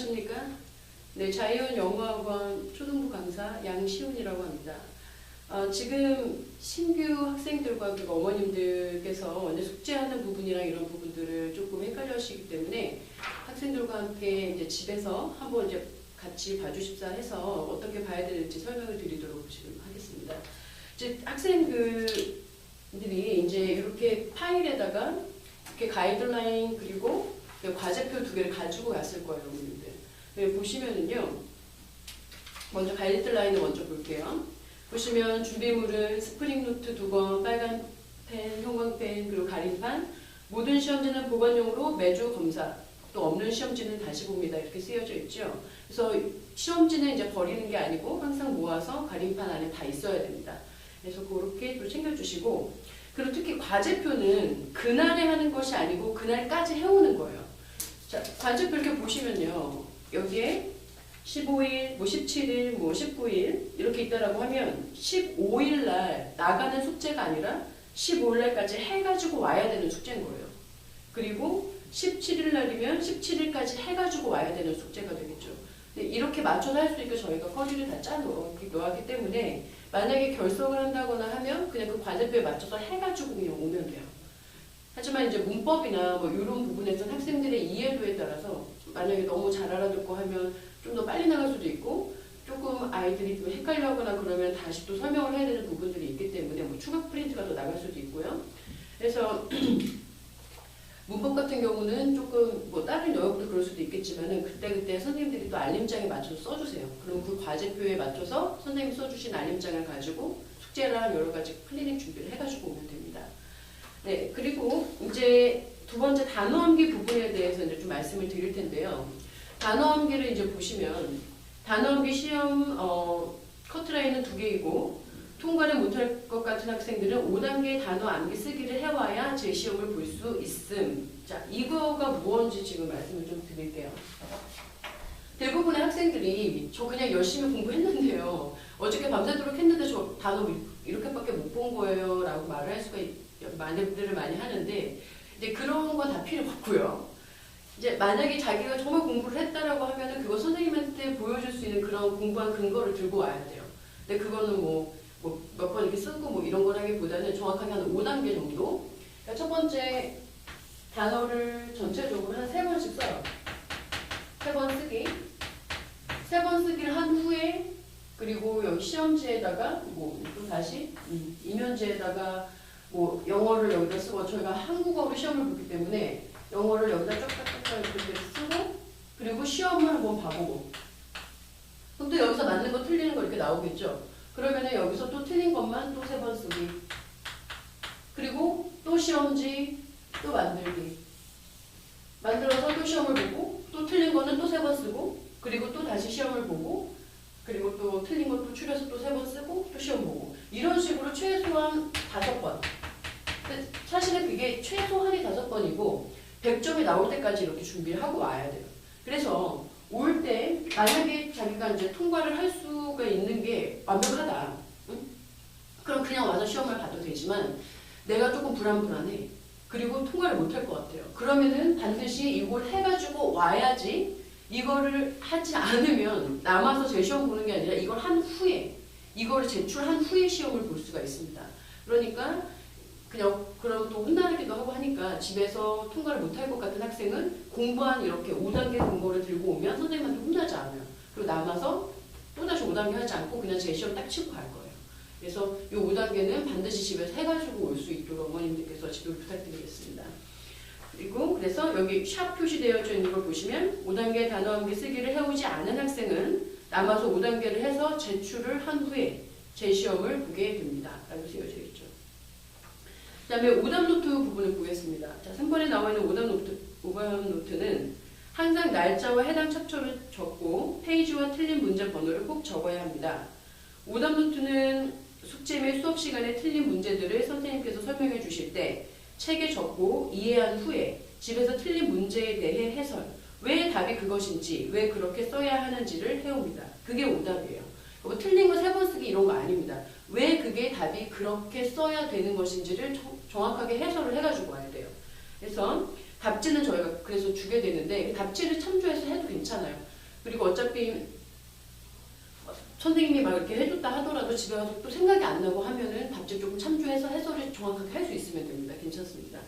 안녕하십니까? 네, 자이언 영어학원 초등부 강사 양시훈이라고 합니다. 지금 신규 학생들과 그리고 어머님들께서 먼저 숙제하는 부분이랑 이런 부분들을 조금 헷갈려 하시기 때문에 학생들과 함께 이제 집에서 한번 이제 같이 봐주십사 해서 어떻게 봐야 되는지 설명을 드리도록 지금 하겠습니다. 이제 학생들이 이제 이렇게 파일에다가 이렇게 가이드라인 그리고 과제표 2개를 가지고 왔을 거예요, 어머님들. 네, 보시면은요, 먼저 가이드라인을 먼저 볼게요. 보시면 준비물은 스프링 노트 2권, 빨간 펜, 형광펜, 그리고 가림판, 모든 시험지는 보관용으로 매주 검사, 또 없는 시험지는 다시 봅니다. 이렇게 쓰여져 있죠. 그래서 시험지는 이제 버리는 게 아니고 항상 모아서 가림판 안에 다 있어야 됩니다. 그래서 그렇게 또 챙겨주시고, 그리고 특히 과제표는 그날에 하는 것이 아니고 그날까지 해오는 거예요. 자, 과제표 이렇게 보시면요. 여기에 15일, 17일, 19일 이렇게 있다라고 하면 15일 날 나가는 숙제가 아니라 15일 날까지 해가지고 와야 되는 숙제인 거예요. 그리고 17일 날이면 17일까지 해가지고 와야 되는 숙제가 되겠죠. 이렇게 맞춰서 할 수 있게 저희가 커리를 다 짜놓았기 때문에 만약에 결석을 한다거나 하면 그냥 그 과제표에 맞춰서 해가지고 그냥 오면 돼요. 하지만 이제 문법이나 뭐 이런 부분에서는 학생들의 이해도에 따라서 만약에 너무 잘 알아듣고 하면 좀 더 빨리 나갈 수도 있고 조금 아이들이 좀 헷갈려하거나 그러면 다시 또 설명을 해야 되는 부분들이 있기 때문에 뭐 추가 프린트가 더 나갈 수도 있고요. 그래서 문법 같은 경우는 조금 뭐 다른 영역도 그럴 수도 있겠지만은 그때 선생님들이 또 알림장에 맞춰서 써주세요. 그럼 그 과제표에 맞춰서 선생님이 써주신 알림장을 가지고 숙제랑 여러 가지 클리닉 준비를 해가지고 오면 됩니다. 네, 그리고 이제 두 번째 단어 암기 부분에 대해서 이제 좀 말씀을 드릴 텐데요. 단어 암기를 이제 보시면 단어 암기 시험 커트라인은 2개이고 통과를 못할 것 같은 학생들은 5단계 단어 암기 쓰기를 해와야 제 시험을 볼 수 있음. 자, 이거가 무언지 지금 말씀을 좀 드릴게요. 대부분의 학생들이 저 그냥 열심히 공부했는데요. 어저께 밤새도록 했는데 저 단어 이렇게밖에 못 본 거예요. 라고 말을 할 수가 많이들 많이 하는데 이제 그런 건 다 필요 없고요. 이제 만약에 자기가 정말 공부를 했다라고 하면은 그거 선생님한테 보여줄 수 있는 그런 공부한 근거를 들고 와야 돼요. 근데 그거는 뭐 몇 번 이렇게 쓰고 뭐 이런 거라기보다는 정확하게 한 5단계 정도. 그러니까 첫 번째 단어를 전체적으로 한 3번씩 써요. 3번 쓰기. 3번 쓰기를 한 후에 그리고 여기 시험지에다가 뭐 또 다시 이면지에다가 뭐 영어를 여기다 쓰고 저희가 한국어로 시험을 보기 때문에 영어를 여기다 쫙쫙쫙 이렇게 쓰고 그리고 시험을 한번 봐보고 그럼 또 여기서 맞는 거 틀리는 거 이렇게 나오겠죠. 그러면은 여기서 또 틀린 것만 또 3번 쓰기 그리고 또 시험지 또 만들기 만들어서 또 시험을 보고 또 틀린 거는 또 3번 쓰고 그리고 또 다시 시험을 보고 그리고 또 틀린 것도 추려서 또 3번 쓰고 또 시험 보고 이런 식으로 최소한 5번 사실은 그게 최소한이 5번이고 100점이 나올 때까지 이렇게 준비를 하고 와야 돼요. 그래서 올 때 만약에 자기가 이제 통과를 할 수가 있는 게 완벽하다. 응? 그럼 그냥 와서 시험을 봐도 되지만 내가 조금 불안해. 그리고 통과를 못할 것 같아요. 그러면은 반드시 이걸 해가지고 와야지 이거를 하지 않으면 남아서 제 시험 보는 게 아니라 이걸 한 후에 이거를 제출한 후에 시험을 볼 수가 있습니다. 그러니까 그냥 그럼 또 혼나기도 하고 하니까 집에서 통과를 못할 것 같은 학생은 공부한 이렇게 5단계 근거를 들고 오면 선생님한테 혼나지 않아요. 그리고 남아서 또다시 5단계 하지 않고 그냥 제 시험 딱 치고 갈 거예요. 그래서 이 5단계는 반드시 집에서 해가지고 올 수 있도록 어머님들께서 지도를 부탁드리겠습니다. 그리고 그래서 여기 샵 표시되어져 있는 걸 보시면 5단계 단어 암기 쓰기를 해오지 않은 학생은 남아서 5단계를 해서 제출을 한 후에 제 시험을 보게 됩니다. 라고 쓰여져 있죠. 그 다음에 오답 노트 부분을 보겠습니다. 자, 3번에 나와 있는 오답 노트는 항상 날짜와 해당 챕터를 적고 페이지와 틀린 문제 번호를 꼭 적어야 합니다. 오답 노트는 숙제 및 수업 시간에 틀린 문제들을 선생님께서 설명해 주실 때 책에 적고 이해한 후에 집에서 틀린 문제에 대해 해설, 왜 답이 그것인지, 왜 그렇게 써야 하는지를 해옵니다. 그게 오답이에요. 뭐 틀린 거 3번 쓰기 이런 거 아닙니다. 왜 그게 답이 그렇게 써야 되는 것인지를 정확하게 해설을 해가지고 와야 돼요. 그래서 답지는 저희가 그래서 주게 되는데 답지를 참조해서 해도 괜찮아요. 그리고 어차피 선생님이 막 이렇게 해줬다 하더라도 집에 가서 또 생각이 안 나고 하면은 답지 조금 참조해서 해설을 정확하게 할 수 있으면 됩니다. 괜찮습니다.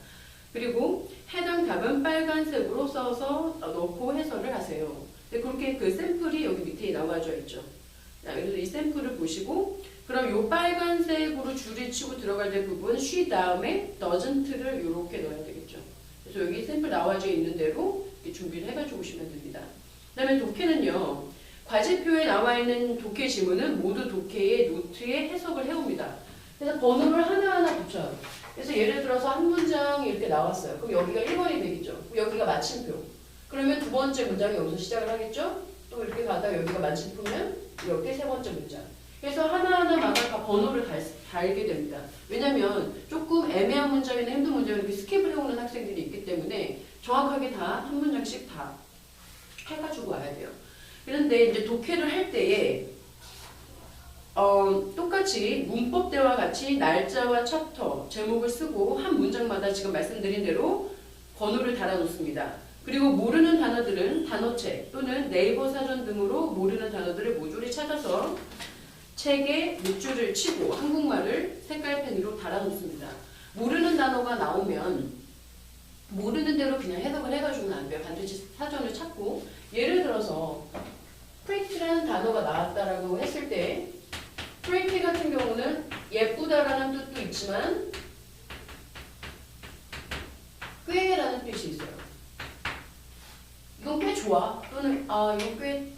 그리고 해당 답은 빨간색으로 써서 넣고 해설을 하세요. 그렇게 그 샘플이 여기 밑에 나와져 있죠. 자, 그래서 이 샘플을 보시고 그럼 요 빨간색으로 줄을 치고 들어갈 때 부분 쉬 다음에 doesn't를 이렇게 넣어야 되겠죠. 그래서 여기 샘플 나와져 있는 대로 이렇게 준비를 해가지고 오시면 됩니다. 그 다음에 독해는요. 과제표에 나와 있는 독해 지문은 모두 독해의 노트에 해석을 해옵니다. 그래서 번호를 하나하나 붙여요. 그래서 예를 들어서 한 문장이 이렇게 나왔어요. 그럼 여기가 1번이 되겠죠. 여기가 마침표. 그러면 두 번째 문장이 여기서 시작을 하겠죠. 또 이렇게 가다가 여기가 마침표면 이렇게 세 번째 문장. 그래서 하나하나마다 다 번호를 달게 됩니다. 왜냐면 조금 애매한 문장이나 힘든 문장을 이렇게 스킵을 해오는 학생들이 있기 때문에 정확하게 다 한 문장씩 다 해가지고 와야 돼요. 그런데 이제 독해를 할 때에 똑같이 문법대와 같이 날짜와 챕터, 제목을 쓰고 한 문장마다 지금 말씀드린 대로 번호를 달아놓습니다. 그리고 모르는 단어들은 단어책 또는 네이버 사전 등으로 모르는 단어들을 모조리 찾아서 책에 밑줄을 치고 한국말을 색깔펜으로 달아놓습니다. 모르는 단어가 나오면 모르는 대로 그냥 해석을 해가지고는 안 돼요. 반드시 사전을 찾고 예를 들어서 pretty라는 단어가 나왔다라고 했을 때 pretty 같은 경우는 예쁘다라는 뜻도 있지만 꽤라는 뜻이 있어요. 이건 꽤 좋아 또는 이건 꽤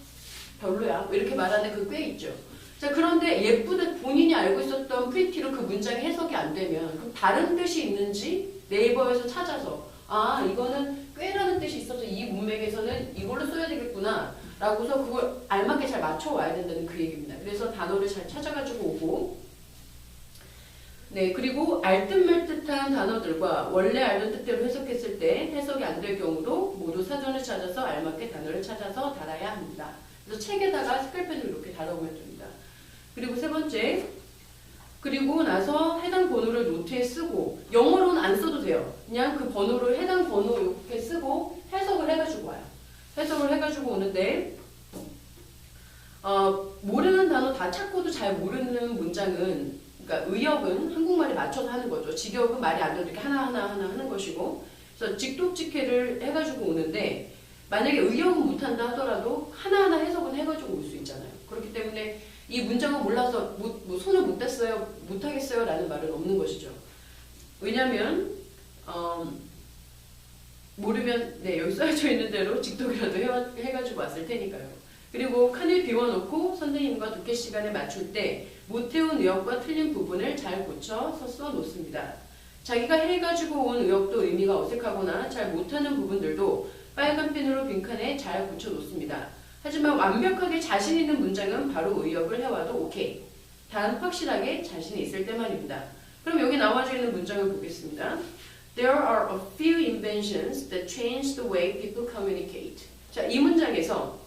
별로야 이렇게 말하는 그 꽤 있죠. 자, 그런데 예쁘다 본인이 알고 있었던 pretty로 그 문장이 해석이 안 되면 그럼 다른 뜻이 있는지 네이버에서 찾아서 이거는 꽤라는 뜻이 있어서 이 문맥에서는 이걸로 써야 되겠구나 라고서 그걸 알맞게 잘 맞춰와야 된다는 그 얘기입니다. 그래서 단어를 잘 찾아가지고 오고 네, 그리고 알듯 말듯한 단어들과 원래 알던 뜻대로 해석했을 때 해석이 안 될 경우도 모두 사전을 찾아서 알맞게 단어를 찾아서 달아야 합니다. 그래서 책에다가 색깔펜으로 이렇게 달아오면 됩니다. 그리고 세 번째, 그리고 나서 해당 번호를 노트에 쓰고 영어로는 안 써도 돼요. 그냥 그 번호를 해당 번호 이렇게 쓰고 해석을 해가지고 와요. 해석을 해가지고 오는데 모르는 단어 다 찾고도 잘 모르는 문장은 그러니까 의역은 한국말에 맞춰서 하는 거죠. 직역은 말이 안 돼도 이렇게 하나하나 하는 것이고 그래서 직독직해를 해가지고 오는데 만약에 의역은 못한다 하더라도 하나하나 해석은 해가지고 올 수 있잖아요. 그렇기 때문에 이 문장은 몰라서 손을 못 댔어요, 못하겠어요 라는 말은 없는 것이죠. 왜냐면 모르면 여기 써져 있는 대로 직독이라도 해가지고 왔을 테니까요. 그리고 칸을 비워놓고 선생님과 독해 시간에 맞출 때 못해온 의역과 틀린 부분을 잘 고쳐서 써놓습니다. 자기가 해가지고 온 의역도 의미가 어색하거나 잘 못하는 부분들도 빨간 펜으로 빈칸에 잘 고쳐놓습니다. 하지만 완벽하게 자신 있는 문장은 바로 의역을 해와도 오케이. 단 확실하게 자신이 있을 때만입니다. 그럼 여기 나와져 있는 문장을 보겠습니다. There are a few inventions that change the way people communicate. 자, 이 문장에서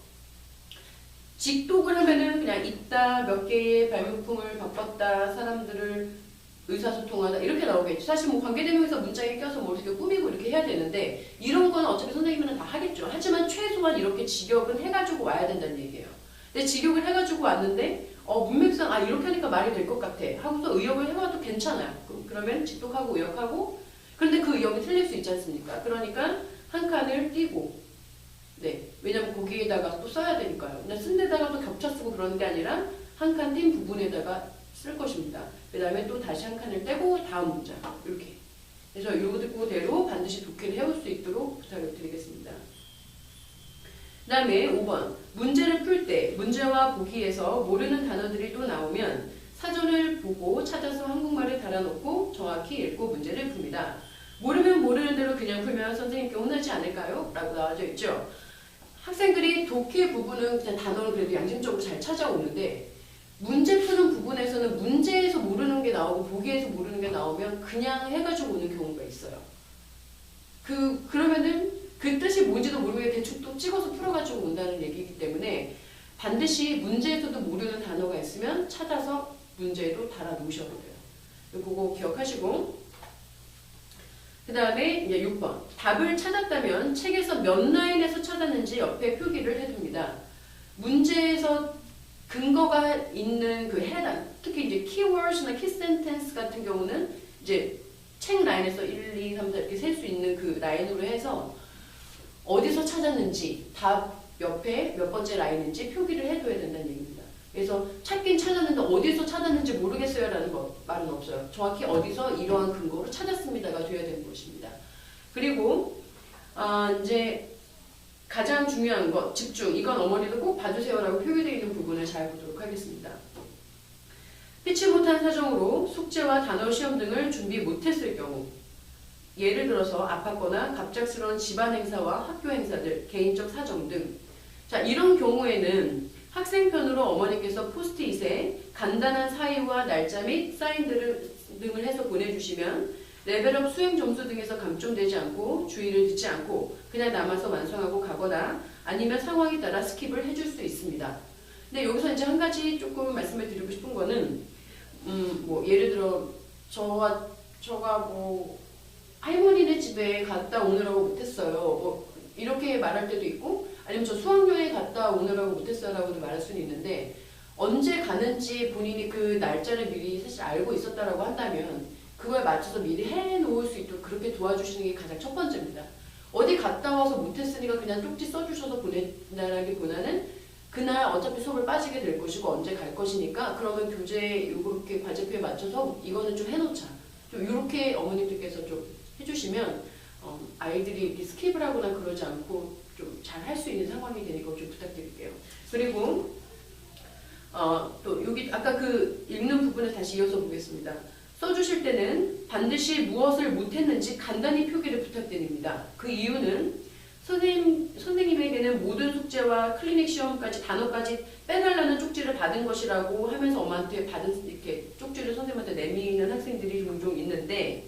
직독을 하면은 그냥 있다, 몇 개의 발명품을 바꿨다, 사람들을 의사소통하다 이렇게 나오겠죠. 사실 뭐 관계대명사 문장에 껴서 뭐 이렇게 꾸미고 이렇게 해야 되는데 이런 건 어차피 선생님은 다 하겠죠. 하지만 최소한 이렇게 직역은 해가지고 와야 된다는 얘기예요. 근데 직역을 해가지고 왔는데 문맥상 이렇게 하니까 말이 될 것 같아 하고서 의역을 해와도 괜찮아요. 그러면 직독하고 의역하고 그런데 그 의역이 틀릴 수 있지 않습니까? 그러니까 한 칸을 띄고 왜냐면 거기에다가 또 써야 되니까요. 그냥 쓴 데다가 또 겹쳐 쓰고 그러는 게 아니라 한 칸 띈 부분에다가 쓸 것입니다. 그 다음에 또 다시 한 칸을 떼고 다음 문장 이렇게. 그래서 이거대로 반드시 독해를 해올 수 있도록 부탁을 드리겠습니다. 그 다음에 5번 문제를 풀 때 문제와 보기에서 모르는 단어들이 또 나오면 사전을 보고 찾아서 한국말을 달아놓고 정확히 읽고 문제를 풉니다. 모르면 모르는 대로 그냥 풀면 선생님께 혼나지 않을까요? 라고 나와져 있죠. 학생들이 독해 부분은 그냥 단어를 그래도 양심적으로 잘 찾아오는데 문제 푸는 부분에서는 문제에서 모르는 게 나오고 보기에서 모르는 게 나오면 그냥 해가지고 오는 경우가 있어요. 그러면은 그 뜻이 뭔지도 모르게 대충 또 찍어서 풀어가지고 온다는 얘기이기 때문에 반드시 문제에서도 모르는 단어가 있으면 찾아서 문제에도 달아 놓으셔도 돼요. 그거 기억하시고 그 다음에 이제 6번 답을 찾았다면 책에서 몇 라인에서 찾았는지 옆에 표기를 해둡니다. 문제에서 근거가 있는 그 해당, 특히 이제 keywords나 key sentence 같은 경우는 이제 책 라인에서 1, 2, 3, 4 이렇게 셀 수 있는 그 라인으로 해서 어디서 찾았는지 답 옆에 몇 번째 라인인지 표기를 해둬야 된다는 얘기입니다. 그래서 찾긴 찾았는데 어디서 찾았는지 모르겠어요 라는 말은 없어요. 정확히 어디서 이러한 근거로 찾았습니다가 돼야 되는 것입니다. 그리고 이제 가장 중요한 것, 집중. 이건 어머니도 꼭 봐주세요 라고 표기되어 있는 부분을 잘 보도록 하겠습니다. 피치 못한 사정으로 숙제와 단어 시험 등을 준비 못했을 경우, 예를 들어서 아팠거나 갑작스러운 집안 행사와 학교 행사들, 개인적 사정 등. 자, 이런 경우에는 학생 편으로 어머니께서 포스트잇에 간단한 사유와 날짜 및 사인 등을 해서 보내주시면 레벨업 수행 점수 등에서 감점되지 않고 주의를 듣지 않고 그냥 남아서 완성하고 가거나 아니면 상황에 따라 스킵을 해줄 수 있습니다. 근데 여기서 이제 한 가지 조금 말씀을 드리고 싶은 거는 뭐 예를 들어 저가 뭐 할머니네 집에 갔다 오느라고 못했어요. 뭐 이렇게 말할 때도 있고 아니면 저 수학여행 갔다 오느라고 못했어요 라고도 말할 수는 있는데 언제 가는지 본인이 그 날짜를 미리 사실 알고 있었다라고 한다면 그거에 맞춰서 미리 해놓을 수 있도록 그렇게 도와주시는 게 가장 첫 번째입니다. 어디 갔다 와서 못했으니까 그냥 쪽지 써주셔서 보낸다라기보다는 그날 어차피 수업을 빠지게 될 것이고 언제 갈 것이니까 그러면 교재 이렇게 과제표에 맞춰서 이거는 좀 해놓자. 좀 이렇게 어머님들께서 좀 해주시면 아이들이 이렇게 스킵을 하거나 그러지 않고 좀 잘 할 수 있는 상황이 되니까 좀 부탁드릴게요. 그리고 또 여기 아까 그 읽는 부분을 다시 이어서 보겠습니다. 써주실 때는 반드시 무엇을 못했는지 간단히 표기를 부탁드립니다. 그 이유는 선생님에게는 모든 숙제와 클리닉 시험까지 단어까지 빼달라는 쪽지를 받은 것이라고 하면서 엄마한테 받은 이렇게 쪽지를 선생님한테 내미는 학생들이 종종 있는데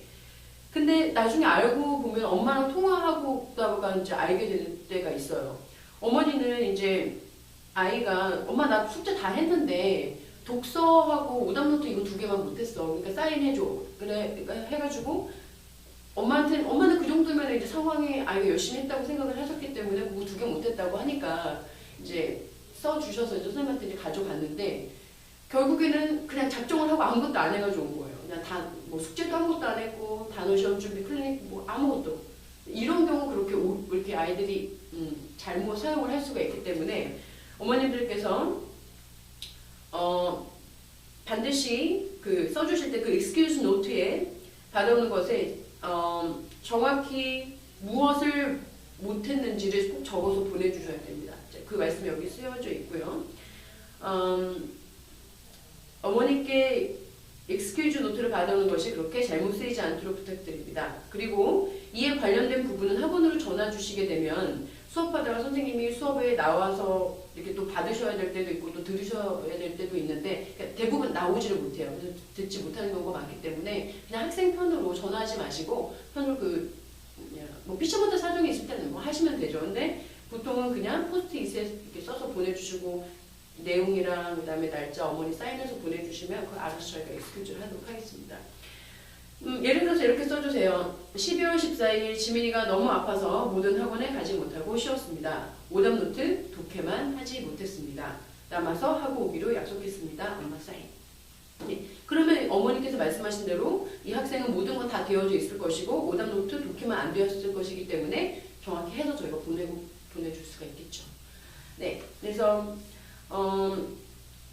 근데 나중에 알고 보면 엄마랑 통화하고다가 이제 알게 되는 때가 있어요. 어머니는 이제 아이가 엄마 나 숙제 다 했는데 독서하고 오답노트 이거 2개만 못했어. 그러니까 사인해줘. 그래 해가지고 엄마는 그 정도면 이제 상황에 아이가 열심히 했다고 생각을 하셨기 때문에 그거 2개 못했다고 하니까 이제 써주셔서 이제 선생님한테 이제 가져갔는데 결국에는 그냥 작정을 하고 아무것도 안 해가지고 온 거예요. 그냥 뭐 숙제도 아무것도 안 했고 단어 시험 준비 클리닉 뭐 아무것도. 이런 경우 이렇게 아이들이 잘못 사용을 할 수가 있기 때문에 어머님들께서 반드시 그 써주실 때 그 excuse note에 받아오는 것에 정확히 무엇을 못했는지를 꼭 적어서 보내주셔야 됩니다. 그 말씀이 여기 쓰여져 있고요. 어머니께 excuse note를 받아오는 것이 그렇게 잘못 쓰이지 않도록 부탁드립니다. 그리고 이에 관련된 부분은 학원으로 전화 주시게 되면 수업하다가 선생님이 수업에 나와서 이렇게 또 받으셔야 될 때도 있고 또 들으셔야 될 때도 있는데 그러니까 대부분 나오지를 못해요. 그래서 듣지 못하는 경우가 많기 때문에 그냥 학생 편으로 전화하지 마시고 편으로 뭐 피처모터 사정이 있을 때는 뭐 하시면 되죠. 근데 보통은 그냥 포스트잇에 이렇게 써서 보내주시고 내용이랑 그다음에 날짜 어머니 사인해서 보내주시면 그걸 알아서 저희가 excuse를 하도록 하겠습니다. 예를 들어서 이렇게 써주세요. 12월 14일 지민이가 너무 아파서 모든 학원에 가지 못하고 쉬었습니다. 오답노트 독해만 하지 못했습니다. 남아서 하고 오기로 약속했습니다. 엄마 사인. 네. 그러면 어머니께서 말씀하신 대로 이 학생은 모든 건 다 되어져 있을 것이고 오답노트 독해만 안 되었을 것이기 때문에 정확히 해서 저희가 보내줄 수가 있겠죠. 네, 그래서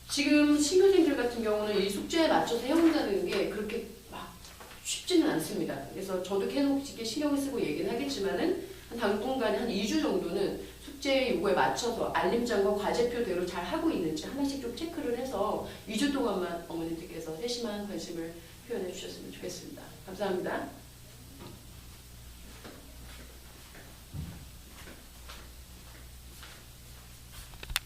지금 신교생들 같은 경우는 이 숙제에 맞춰서 해온다는 게 그렇게 쉽지는 않습니다. 그래서 저도 계속 신경을 쓰고 얘기는 하겠지만은 당분간에 한 2주 정도는 숙제 요구에 맞춰서 알림장과 과제표대로 잘 하고 있는지 하나씩 좀 체크를 해서 2주 동안만 어머님들께서 세심한 관심을 표현해 주셨으면 좋겠습니다. 감사합니다.